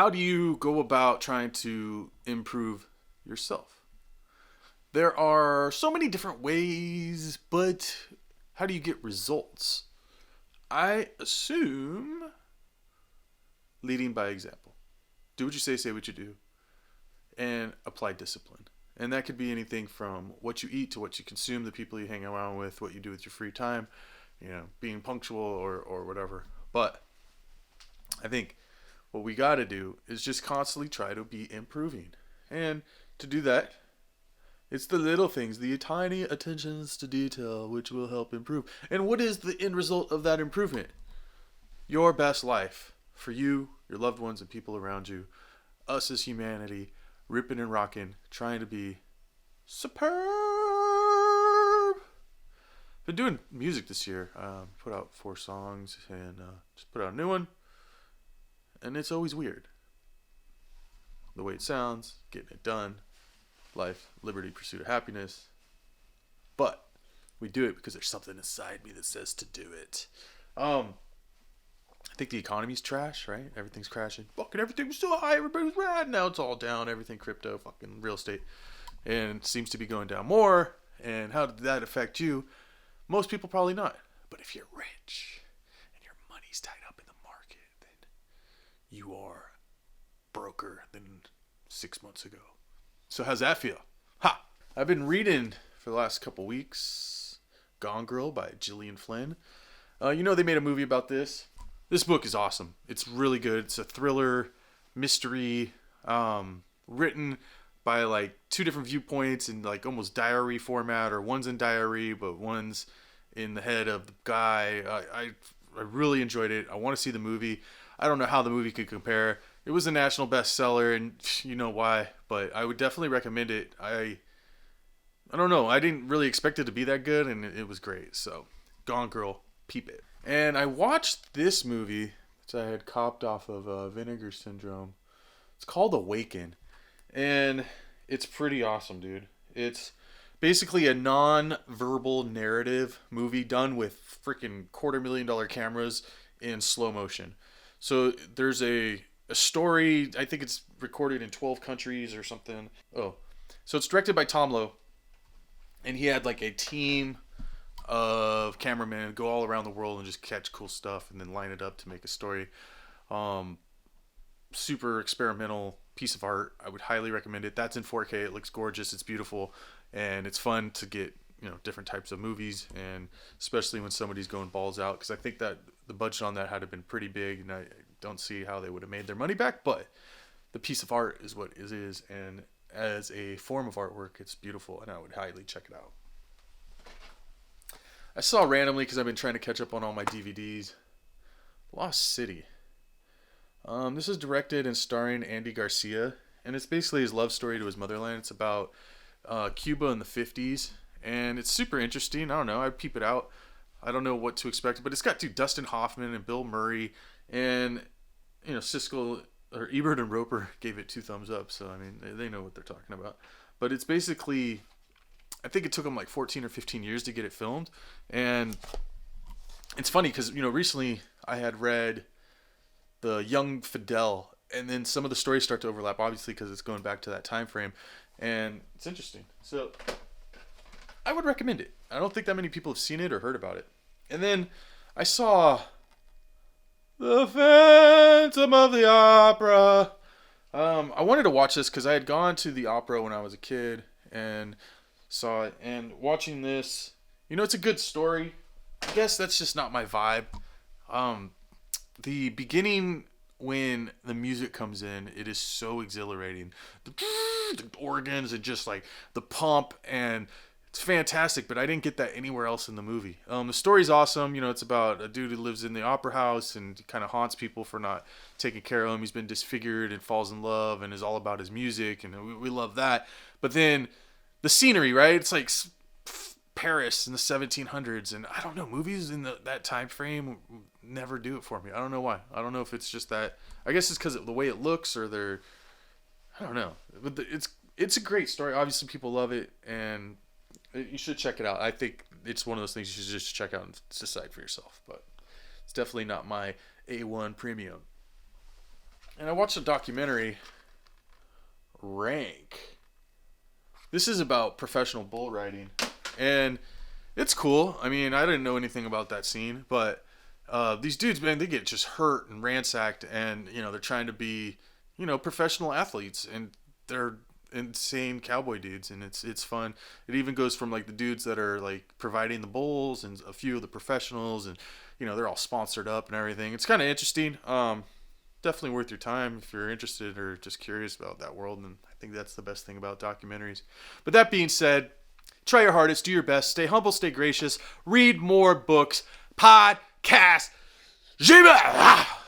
how do you go about trying to improve yourself? There are so many different ways, but how do you get results? I assume leading by example. Do what you say what you do, and apply discipline. And that could be anything from what you eat to what you consume, the people you hang around with, what you do with your free time, being punctual or whatever. But I think what we got to do is just constantly try to be improving. And to do that, it's the little things, the tiny attentions to detail, which will help improve. And what is the end result of that improvement? Your best life for you, your loved ones, and people around you. Us as humanity, ripping and rocking, trying to be superb. Been doing music this year. Put out 4 songs and just put out a new one. And it's always weird. The way it sounds, getting it done. Life, liberty, pursuit of happiness. But we do it because there's something inside me that says to do it. I think the economy's trash, right? Everything's crashing. Fucking everything was so high, everybody was rad. Now it's all down. Everything crypto, fucking real estate. And it seems to be going down more. And how did that affect you? Most people probably not. But if you're rich and your money's tied up in the market, then you are broker than 6 months ago. So how's that feel? Ha! I've been reading for the last couple weeks Gone Girl by Gillian Flynn. They made a movie about this. This book is awesome. It's really good. It's a thriller, mystery, written by like 2 different viewpoints in like almost diary format, or one's in diary, but one's in the head of the guy. I really enjoyed it. I want to see the movie. I don't know how the movie could compare. It was a national bestseller, and you know why, but I would definitely recommend it. I don't know. I didn't really expect it to be that good, and it was great. So, Gone Girl, peep it. And I watched this movie that I had copped off of Vinegar Syndrome. It's called Awaken, and it's pretty awesome, dude. It's basically a non-verbal narrative movie done with freaking $250,000 cameras in slow motion. So there's a story. I think it's recorded in 12 countries or something. Oh, so it's directed by Tom Lowe, and he had like a team of cameramen go all around the world and just catch cool stuff and then line it up to make a story. Super experimental piece of art. I would highly recommend it. That's in 4K. It looks gorgeous. It's beautiful, and it's fun to get different types of movies, and especially when somebody's going balls out, because I think that the budget on that had to been pretty big, and I don't see how they would have made their money back. But the piece of art is what it is, and as a form of artwork, it's beautiful, and I would highly check it out. I saw randomly, because I've been trying to catch up on all my DVDs, Lost City. This is directed and starring Andy Garcia, and it's basically his love story to his motherland. It's about Cuba in the 50s, and it's super interesting. I don't know. I'd peep it out. I don't know what to expect, but it's got Dustin Hoffman and Bill Murray, and Siskel or Ebert and Roper gave it 2 thumbs up, so I mean they know what they're talking about. But it's basically, I think it took them like 14 or 15 years to get it filmed, and it's funny because recently I had read The Young Fidel, and then some of the stories start to overlap, obviously because it's going back to that time frame, and it's interesting. So I would recommend it. I don't think that many people have seen it or heard about it. And then I saw The Phantom of the Opera. I wanted to watch this because I had gone to the opera when I was a kid and saw it. And watching this, it's a good story. I guess that's just not my vibe. The beginning, when the music comes in, it is so exhilarating. The organs and just like the pump, and it's fantastic, but I didn't get that anywhere else in the movie. The story's awesome. It's about a dude who lives in the opera house and kind of haunts people for not taking care of him. He's been disfigured and falls in love and is all about his music, and we love that. But then the scenery, right? It's like Paris in the 1700s, and I don't know, movies in that time frame never do it for me. I don't know why. I don't know if it's just that. I guess it's because of the way it looks, or I don't know. But it's a great story. Obviously, people love it, and you should check it out. I think it's one of those things you should just check out and decide for yourself. But it's definitely not my A1 premium. And I watched a documentary, Rank. This is about professional bull riding. And it's cool. I mean, I didn't know anything about that scene, but these dudes, man, they get just hurt and ransacked, and they're trying to be, professional athletes, and they're insane cowboy dudes, and it's fun. It even goes from like the dudes that are like providing the bowls and a few of the professionals, and they're all sponsored up and everything. It's kind of interesting. Definitely worth your time if you're interested or just curious about that world, and I think that's the best thing about documentaries. But that being said, try your hardest, do your best, stay humble, stay gracious, read more books, podcast, Jebuth.